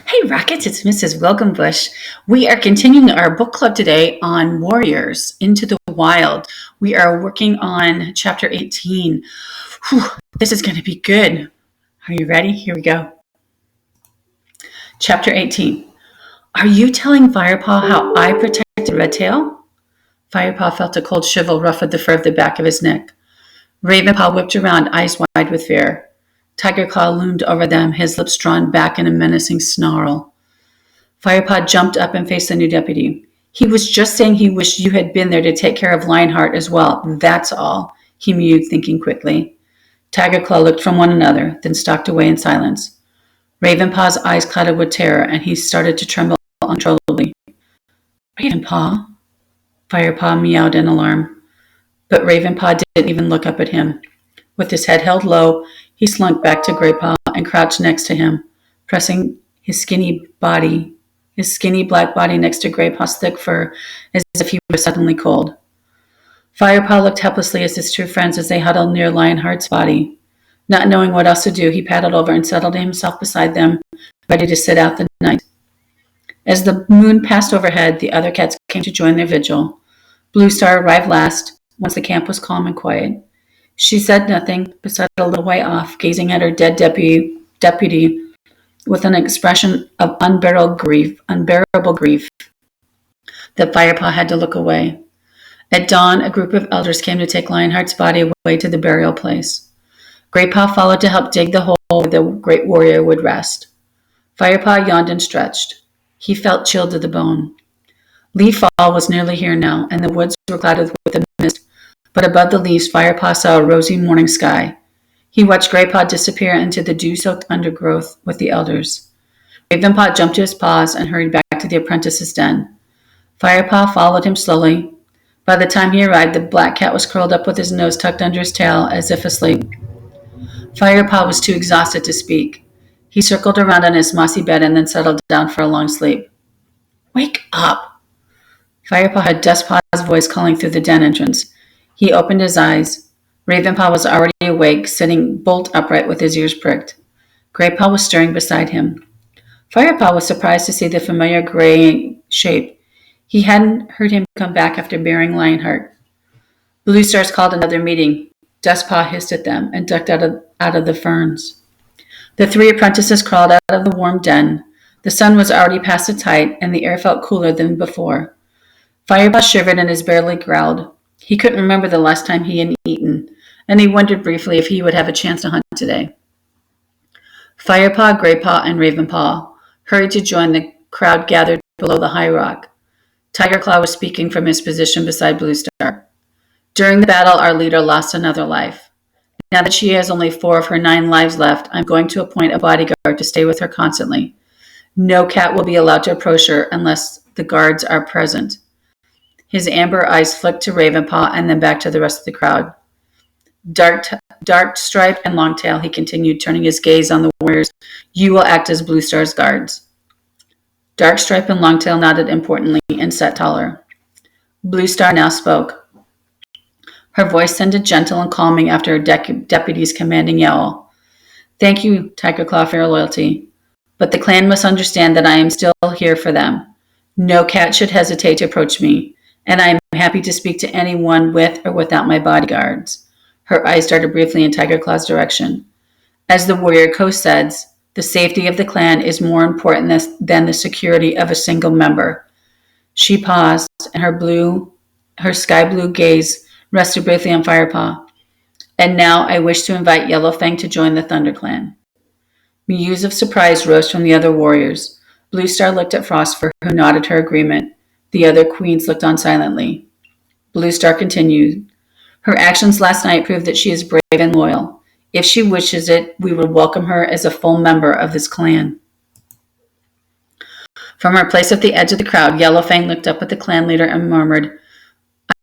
Hey Rockets, it's Mrs. Wilgenbush. We are continuing our book club today on Warriors Into the Wild. We are working on chapter 18. Whew, this is going to be good. Are you ready? Here we go. Chapter 18. Are you telling Firepaw how I protected Redtail? Firepaw felt a cold chill ruffle the fur of the back of his neck. Ravenpaw whipped around, eyes wide with fear. Tigerclaw loomed over them, his lips drawn back in a menacing snarl. Firepaw jumped up and faced the new deputy. He was just saying he wished you had been there to take care of Lionheart as well. That's all, he mewed, thinking quickly. Tigerclaw looked from one another, then stalked away in silence. Ravenpaw's eyes clouded with terror, and he started to tremble uncontrollably. Ravenpaw? Firepaw meowed in alarm. But Ravenpaw didn't even look up at him. With his head held low, he slunk back to Greypaw and crouched next to him, pressing his skinny black body next to Greypaw's thick fur, as if he were suddenly cold. Firepaw looked helplessly at his two friends as they huddled near Lionheart's body. Not knowing what else to do, he paddled over and settled himself beside them, ready to sit out the night. As the moon passed overhead, the other cats came to join their vigil. Blue Star arrived last, once the camp was calm and quiet. She said nothing, but sat a little way off, gazing at her dead deputy with an expression of unbearable grief that Firepaw had to look away. At dawn, a group of elders came to take Lionheart's body away to the burial place. Greypaw followed to help dig the hole where the great warrior would rest. Firepaw yawned and stretched. He felt chilled to the bone. Leaf fall was nearly here now, and the woods were clouded with a mist, but above the leaves Firepaw saw a rosy morning sky. He watched Greypaw disappear into the dew-soaked undergrowth with the elders. Ravenpaw jumped to his paws and hurried back to the apprentice's den. Firepaw followed him slowly. By the time he arrived, the black cat was curled up with his nose tucked under his tail, as if asleep. Firepaw was too exhausted to speak. He circled around on his mossy bed and then settled down for a long sleep. "Wake up!" Firepaw had Dustpaw's voice calling through the den entrance. He opened his eyes. Ravenpaw was already awake, sitting bolt upright with his ears pricked. Greypaw was stirring beside him. Firepaw was surprised to see the familiar gray shape. He hadn't heard him come back after burying Lionheart. Blue Stars called another meeting. Dustpaw hissed at them and ducked out of the ferns. The three apprentices crawled out of the warm den. The sun was already past its height, and the air felt cooler than before. Firepaw shivered and his belly growled. He couldn't remember the last time he had eaten, and he wondered briefly if he would have a chance to hunt today. Firepaw, Greypaw, and Ravenpaw hurried to join the crowd gathered below the high rock. Tigerclaw was speaking from his position beside Blue Star. "During the battle, our leader lost another life. Now that she has only 4 of her 9 lives left, I'm going to appoint a bodyguard to stay with her constantly. No cat will be allowed to approach her unless the guards are present." His amber eyes flicked to Ravenpaw and then back to the rest of the crowd. Dark Stripe and Longtail, he continued, turning his gaze on the warriors. "You will act as Blue Star's guards." Dark Stripe and Longtail nodded importantly and sat taller. Blue Star now spoke. Her voice sounded gentle and calming after her deputy's commanding yowl. "Thank you, Tigerclaw, for your loyalty. But the clan must understand that I am still here for them. No cat should hesitate to approach me, and I am happy to speak to anyone with or without my bodyguards." Her eyes darted briefly in Tigerclaw's direction. "As the warrior code says, the safety of the clan is more important than the security of a single member." She paused, and her sky blue gaze rested briefly on Firepaw. "And now I wish to invite Yellowfang to join the Thunder Clan." Mews of surprise rose from the other warriors. Blue Star looked at Frostfur, who nodded her agreement. The other queens looked on silently. Blue Star continued. "Her actions last night prove that she is brave and loyal. If she wishes it, we would welcome her as a full member of this clan." From her place at the edge of the crowd, Yellowfang looked up at the clan leader and murmured,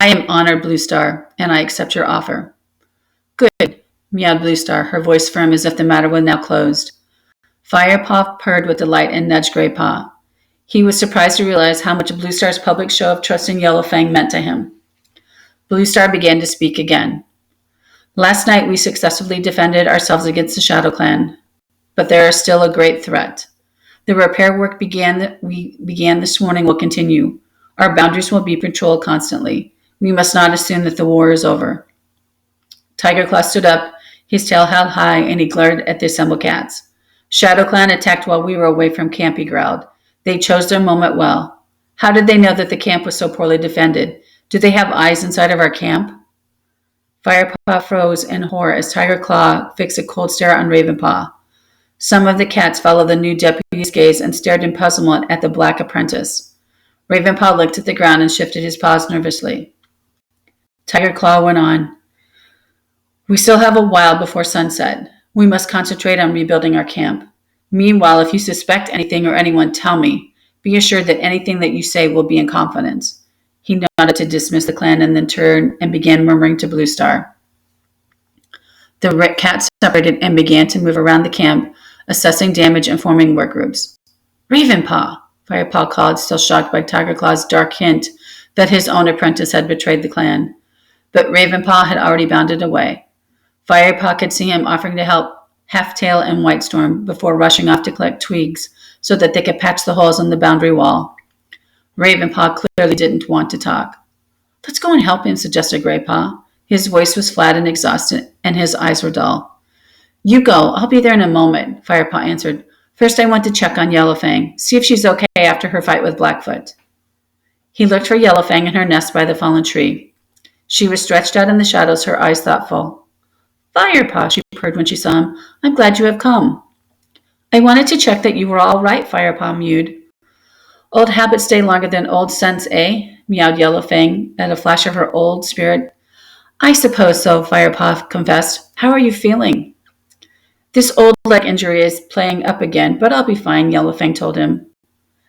"I am honored, Blue Star, and I accept your offer." "Good," meowed Blue Star, her voice firm as if the matter was now closed. Firepaw purred with delight and nudged Greypaw. He was surprised to realize how much Blue Star's public show of trust in Yellowfang meant to him. Blue Star began to speak again. "Last night we successfully defended ourselves against the Shadow Clan, but they are still a great threat. The repair work we began this morning will continue. Our boundaries will be patrolled constantly. We must not assume that the war is over. Tiger Claw stood up, his tail held high, and he glared at the assembled cats. Shadow Clan attacked while we were away from camp, he growled. They chose their moment well. How did they know that the camp was so poorly defended? Do they have eyes inside of our camp? Firepaw froze in horror as Tiger Claw fixed a cold stare on Ravenpaw. Some of the cats followed the new deputy's gaze and stared in puzzlement at the black apprentice. Ravenpaw looked at the ground and shifted his paws nervously. Tiger Claw went on. We still have a while before sunset. We must concentrate on rebuilding our camp. Meanwhile, if you suspect anything or anyone, tell me. Be assured that anything that you say will be in confidence. He nodded to dismiss the clan and then turned and began murmuring to Blue Star. The cats separated and began to move around the camp, assessing damage and forming work groups. Ravenpaw, Firepaw called, still shocked by Tiger Claw's dark hint that his own apprentice had betrayed the clan. But Ravenpaw had already bounded away. Firepaw could see him offering to help Halftail and Whitestorm before rushing off to collect twigs so that they could patch the holes in the boundary wall. Ravenpaw clearly didn't want to talk. Let's go and help him, suggested Greypaw. His voice was flat and exhausted, and his eyes were dull. You go. I'll be there in a moment, Firepaw answered. First, I want to check on Yellowfang, see if she's okay after her fight with Blackfoot. He looked for Yellowfang in her nest by the fallen tree. She was stretched out in the shadows, her eyes thoughtful. Firepaw, she purred when she saw him. I'm glad you have come. I wanted to check that you were all right, Firepaw mewed. Old habits stay longer than old scents, eh? Meowed Yellowfang at a flash of her old spirit. I suppose so, Firepaw confessed. How are you feeling? This old leg injury is playing up again, but I'll be fine, Yellowfang told him.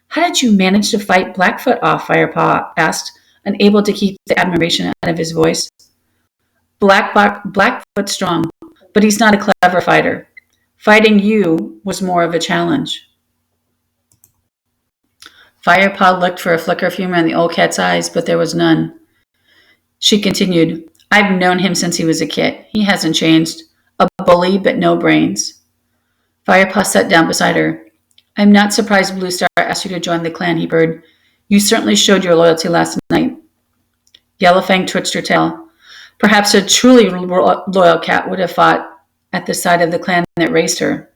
How did you manage to fight Blackfoot off? Firepaw asked, unable to keep the admiration out of his voice. Blackfoot's strong, but he's not a clever fighter. Fighting you was more of a challenge. Firepaw looked for a flicker of humor in the old cat's eyes, but there was none. She continued, I've known him since he was a kid. He hasn't changed. A bully, but no brains. Firepaw sat down beside her. I'm not surprised Blue Star asked you to join the clan, he purred. You certainly showed your loyalty last night. Yellowfang twitched her tail. Perhaps a truly loyal cat would have fought at the side of the clan that raised her.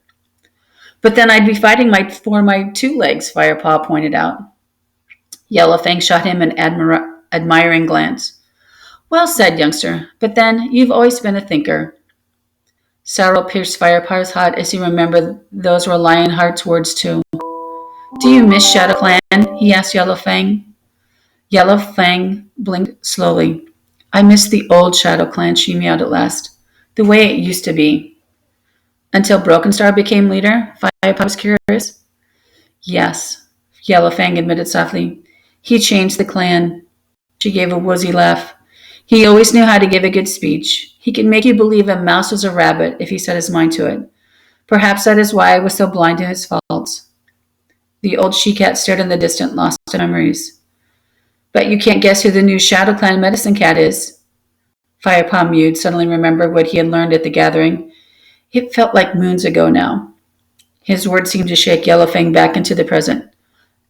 But then I'd be fighting for my two legs, Firepaw pointed out. Yellowfang shot him an admiring glance. Well said, youngster, but then you've always been a thinker. Sorrow pierced Firepaw's heart as he remembered those were Lionheart's words too. Do you miss Shadow Clan? He asked Yellowfang. Yellowfang blinked slowly. I miss the old Shadow Clan, she meowed at last. The way it used to be. Until Broken Star became leader? Firepaw was curious. Yes, Yellowfang admitted softly. He changed the clan. She gave a woozy laugh. He always knew how to give a good speech. He could make you believe a mouse was a rabbit if he set his mind to it. Perhaps that is why I was so blind to his faults. The old she-cat stared in the distance, lost in memories. But you can't guess who the new Shadow Clan medicine cat is. Firepaw mewed, suddenly remembered what he had learned at the gathering. It felt like moons ago now. His words seemed to shake Yellowfang back into the present.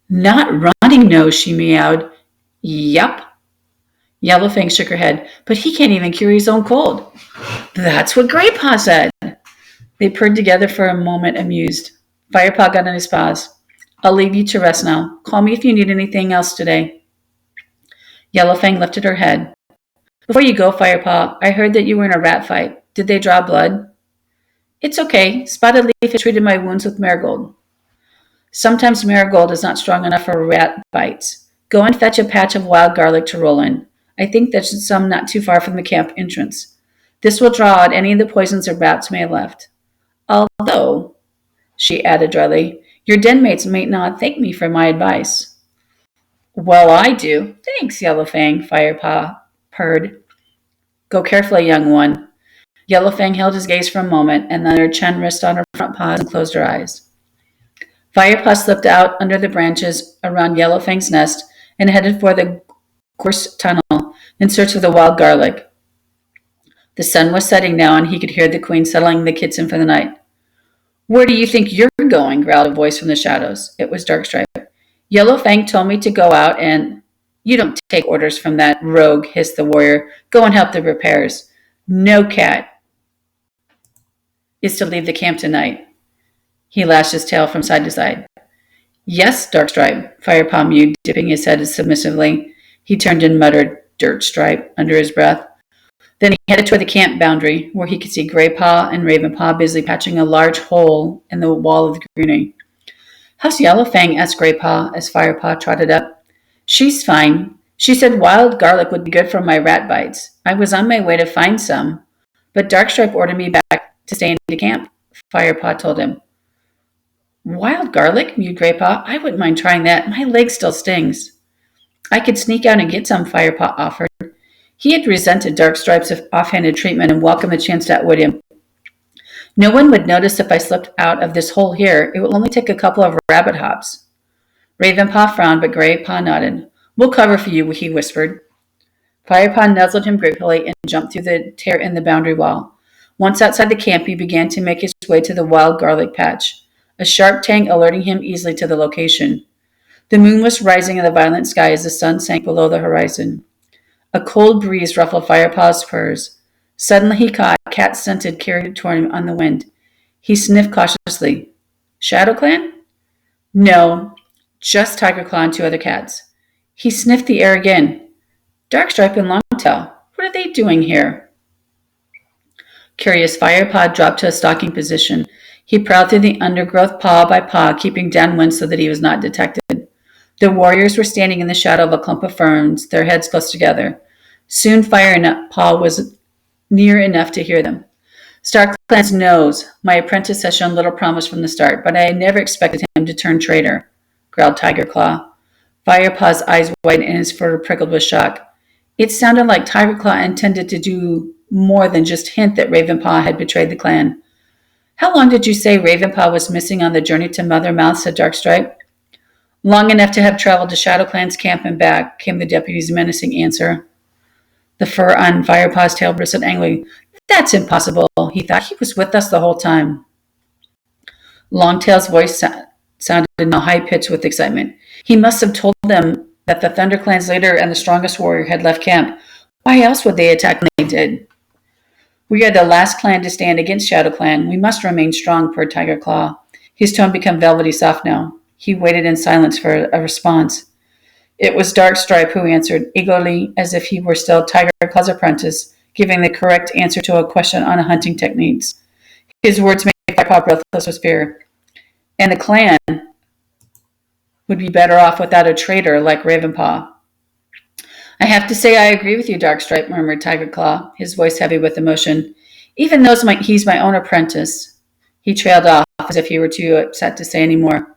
Not Running Nose, she meowed. Yup. Yellowfang shook her head. But he can't even cure his own cold. That's what Greypaw said. They purred together for a moment, amused. Firepaw got on his paws. I'll leave you to rest now. Call me if you need anything else today. Yellowfang lifted her head. Before you go, Firepaw, I heard that you were in a rat fight. Did they draw blood? It's okay. Spotted Leaf has treated my wounds with marigold. Sometimes marigold is not strong enough for rat bites. Go and fetch a patch of wild garlic to roll in. I think there's some not too far from the camp entrance. This will draw out any of the poisons the rats may have left. Although, she added dryly, your den mates may not thank me for my advice. Well, I do. Thanks, Yellowfang, Firepaw purred. Go carefully, young one. Yellowfang held his gaze for a moment, and then her chin rested on her front paws and closed her eyes. Firepaw slipped out under the branches around Yellowfang's nest and headed for the gorse tunnel in search of the wild garlic. The sun was setting now, and he could hear the queen settling the kitten for the night. Where do you think you're going?" growled a voice from the shadows. It was Darkstripe. "Yellowfang told me to go out and—" "You don't take orders from that rogue," hissed the warrior. "Go and help the repairs. No cat is to leave the camp tonight." He lashed his tail from side to side. "Yes, Darkstripe," Firepaw mewed, dipping his head submissively. He turned and muttered, "Dirtstripe," under his breath. Then he headed toward the camp boundary, where he could see Graypaw and Ravenpaw busy patching a large hole in the wall of the greenery. "How's Yellowfang?" asked Graypaw as Firepaw trotted up. "She's fine. She said wild garlic would be good for my rat bites. I was on my way to find some, but Darkstripe ordered me back to stay into camp," Firepaw told him. "Wild garlic?" mewed Graypaw. "I wouldn't mind trying that. My leg still stings." "I could sneak out and get some," Firepaw offered. He had resented Darkstripe's offhanded treatment and welcomed the chance to outwit him. "No one would notice if I slipped out of this hole here. It will only take a couple of rabbit hops." Ravenpaw frowned, but Graypaw nodded. "We'll cover for you," he whispered. Firepaw nuzzled him gratefully and jumped through the tear in the boundary wall. Once outside the camp, he began to make his way to the wild garlic patch, a sharp tang alerting him easily to the location. The moon was rising in the violet sky as the sun sank below the horizon. A cold breeze ruffled Firepaw's furs. Suddenly he caught cat scented carried toward him on the wind. He sniffed cautiously. Shadow Clan? No, just Tiger Claw and two other cats. He sniffed the air again. Darkstripe and Longtail, what are they doing here? Curious, Firepaw dropped to a stalking position. He prowled through the undergrowth paw by paw, keeping downwind so that he was not detected. The warriors were standing in the shadow of a clump of ferns, their heads close together. Soon Firepaw was near enough to hear them. "StarClan's knows. My apprentice has shown little promise from the start, but I never expected him to turn traitor," growled Tiger Claw. Firepaw's eyes widened and his fur prickled with shock. It sounded like Tiger Claw intended to do more than just hint that Ravenpaw had betrayed the clan. "How long did you say Ravenpaw was missing on the journey to Mothermouth?" said Darkstripe. "Long enough to have traveled to Shadow Clan's camp and back," came the deputy's menacing answer. The fur on Firepaw's tail bristled angrily. "That's impossible," he thought. "He was with us the whole time." Longtail's voice sounded now high-pitched with excitement. "He must have told them that the Thunder Clan's leader and the strongest warrior had left camp. Why else would they attack when they did? We are the last clan to stand against Shadow Clan. We must remain strong," purred Tiger Claw. His tone became velvety soft now. He waited in silence for a response. It was Darkstripe who answered, eagerly, as if he were still Tiger Claw's apprentice, giving the correct answer to a question on hunting techniques. His words made Firepaw breathless with fear. "And the clan would be better off without a traitor like Ravenpaw." "I have to say I agree with you, Darkstripe," murmured Tiger Claw, his voice heavy with emotion. "Even though he's my own apprentice." He trailed off as if he were too upset to say any more.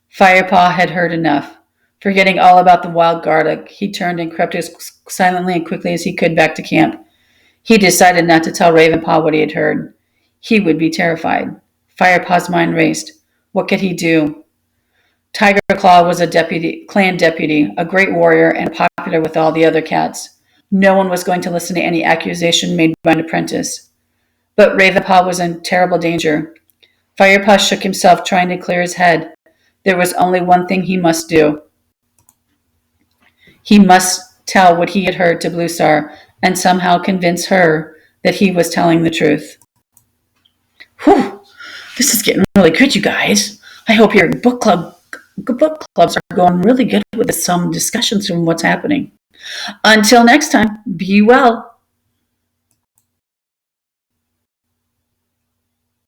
Firepaw had heard enough. Forgetting all about the wild garlic, he turned and crept as silently and quickly as he could back to camp. He decided not to tell Ravenpaw what he had heard. He would be terrified. Firepaw's mind raced. What could he do? Tiger Claw was a clan deputy, a great warrior, and popular with all the other cats. No one was going to listen to any accusation made by an apprentice. But Ravenpaw was in terrible danger. Firepaw shook himself, trying to clear his head. There was only one thing he must do. He must tell what he had heard to Blue Star and somehow convince her that he was telling the truth. Whew! This is getting really good, you guys. I hope your book clubs are going really good with some discussions on what's happening. Until next time, be well.